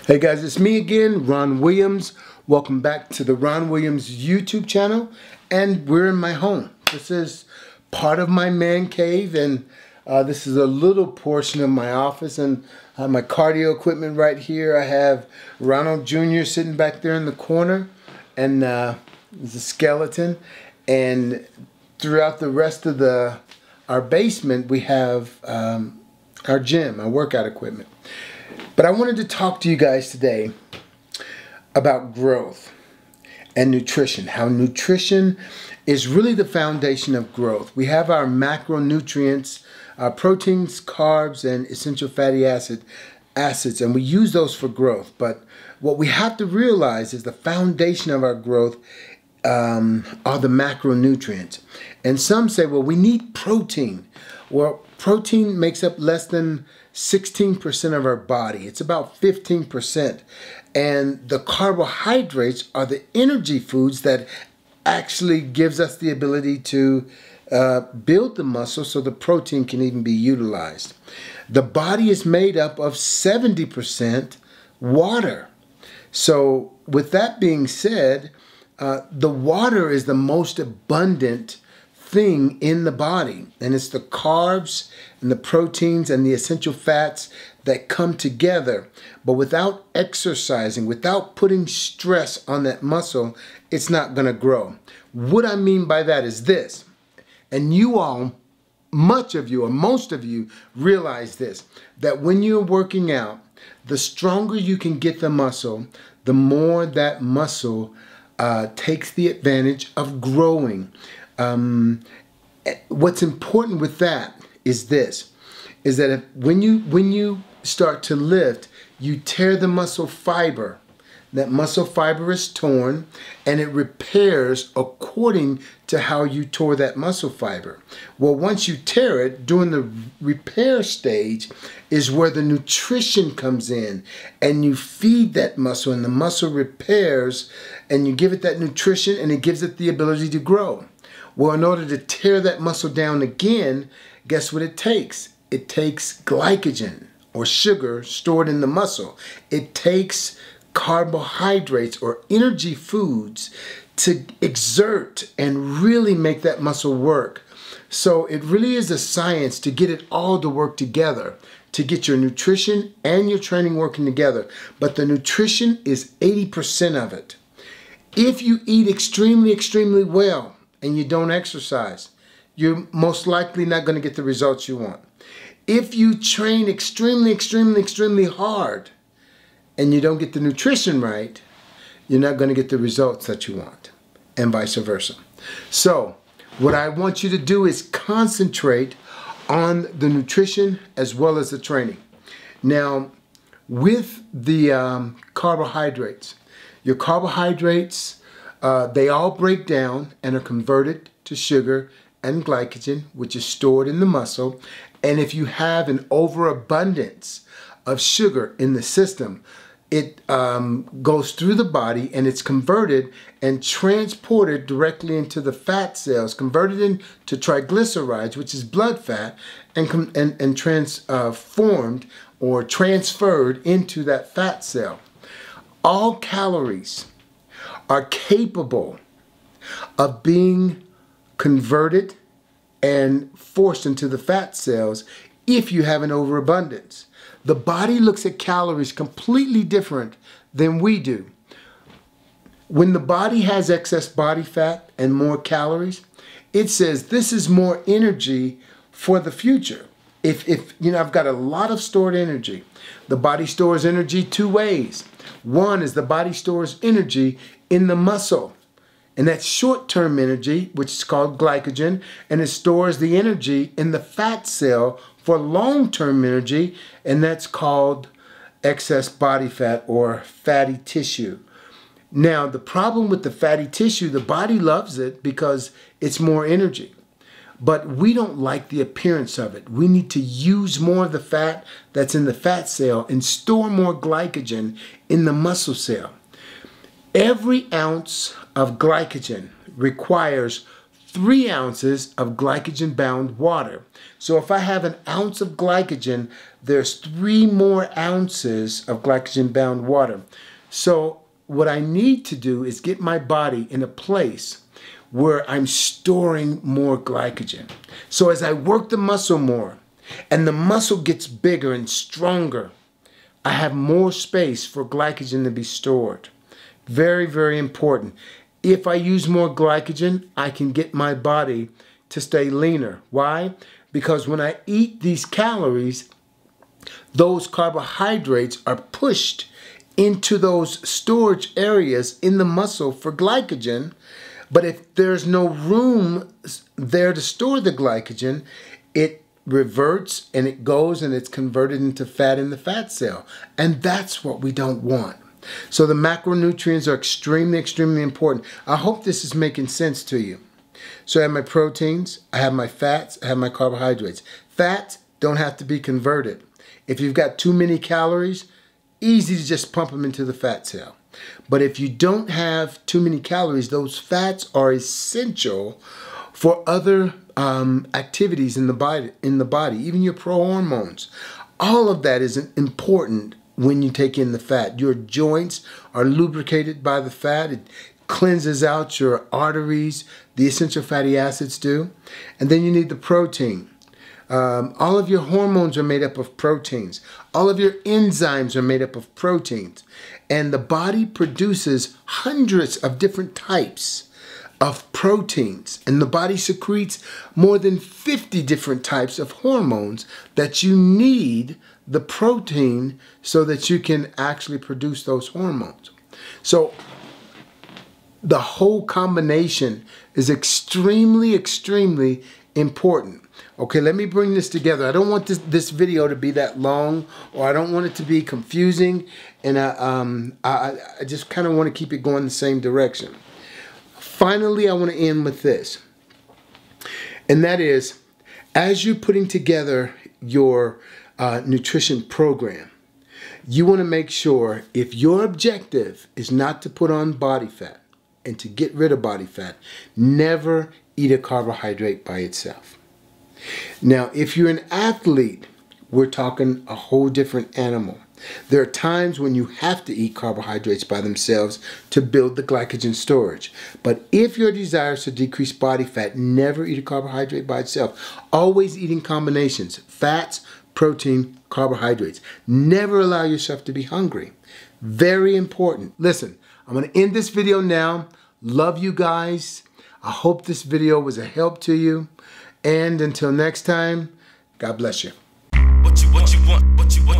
Hey guys, it's me again, Ron Williams. Welcome back to the Ron Williams YouTube channel, and we're in my home. This is part of my man cave, and this is a little portion of my office, and my cardio equipment right here. I have Ronald Jr. sitting back there in the corner, and there's a skeleton, and throughout the rest of our basement we have our gym, our workout equipment. But I wanted to talk to you guys today about growth and nutrition. How nutrition is really the foundation of growth. We have our macronutrients, proteins, carbs, and essential fatty acids, and we use those for growth. But what we have to realize is the foundation of our growth are the macronutrients. And some say, well, we need protein. Well, protein makes up less than 16% of our body. It's about 15%. And the carbohydrates are the energy foods that actually gives us the ability to build the muscle so the protein can even be utilized. The body is made up of 70% water. So with that being said, the water is the most abundant thing in the body, and it's the carbs and the proteins and the essential fats that come together. But without exercising, without putting stress on that muscle, it's not going to grow. What I mean by that is this, and you all, much of you or most of you realize this, that when you're working out, the stronger you can get the muscle, the more that muscle takes the advantage of growing. What's important with that is this, is that when you start to lift, you tear the muscle fiber. That muscle fiber is torn, and it repairs according to how you tore that muscle fiber. Well, once you tear it, during the repair stage is where the nutrition comes in, and you feed that muscle, and the muscle repairs, and you give it that nutrition, and it gives it the ability to grow. Well, in order to tear that muscle down again, guess what it takes? It takes glycogen, or sugar, stored in the muscle. It takes carbohydrates or energy foods to exert and really make that muscle work. So it really is a science to get it all to work together, to get your nutrition and your training working together. But the nutrition is 80% of it. If you eat extremely well and you don't exercise, you're most likely not going to get the results you want. If you train extremely hard and you don't get the nutrition right, you're not going to get the results that you want, and vice versa. So what I want you to do is concentrate on the nutrition as well as the training. Now, with the carbohydrates, your carbohydrates, they all break down and are converted to sugar and glycogen, which is stored in the muscle. And if you have an overabundance of sugar in the system, it goes through the body and it's converted and transported directly into the fat cells, converted into triglycerides, which is blood fat, and transformed or transferred into that fat cell. All calories are capable of being converted and forced into the fat cells if you have an overabundance. The body looks at calories completely different than we do. When the body has excess body fat and more calories, it says this is more energy for the future. If you know, I've got a lot of stored energy. The body stores energy two ways. One is the body stores energy in the muscle, and that's short-term energy, which is called glycogen, and it stores the energy in the fat cell for long-term energy, and that's called excess body fat or fatty tissue. Now, the problem with the fatty tissue, the body loves it because it's more energy. But we don't like the appearance of it. We need to use more of the fat that's in the fat cell and store more glycogen in the muscle cell. Every ounce of glycogen requires 3 ounces of glycogen-bound water. So if I have an ounce of glycogen, there's 3 more ounces of glycogen-bound water. So what I need to do is get my body in a place where I'm storing more glycogen. So as I work the muscle more, and the muscle gets bigger and stronger, I have more space for glycogen to be stored. Very, very important. If I use more glycogen, I can get my body to stay leaner. Why? Because when I eat these calories, those carbohydrates are pushed into those storage areas in the muscle for glycogen. But if there's no room there to store the glycogen, it reverts and it goes and it's converted into fat in the fat cell. And that's what we don't want. So the macronutrients are extremely, extremely important. I hope this is making sense to you. So I have my proteins, I have my fats, I have my carbohydrates. Fats don't have to be converted. If you've got too many calories, easy to just pump them into the fat cell. But if you don't have too many calories, those fats are essential for other activities in the body, even your pro-hormones. All of that is important when you take in the fat. Your joints are lubricated by the fat. It cleanses out your arteries. The essential fatty acids do. And then you need the protein. All of your hormones are made up of proteins. All of your enzymes are made up of proteins. And the body produces hundreds of different types of proteins. And the body secretes more than 50 different types of hormones that you need the protein so that you can actually produce those hormones. So the whole combination is extremely, extremely important. Okay, let me bring this together. I don't want this video to be that long, or I don't want it to be confusing, and I just kind of want to keep it going the same direction. Finally, I want to end with this, and that is, as you're putting together your nutrition program, you want to make sure, if your objective is not to put on body fat and to get rid of body fat, never eat a carbohydrate by itself. Now, if you're an athlete, we're talking a whole different animal. There are times when you have to eat carbohydrates by themselves to build the glycogen storage. But if your desire is to decrease body fat, never eat a carbohydrate by itself. Always eating combinations: fats, protein, carbohydrates. Never allow yourself to be hungry. Very important. Listen, I'm going to end this video now. Love you guys. I hope this video was a help to you. And until next time, God bless you. What you want,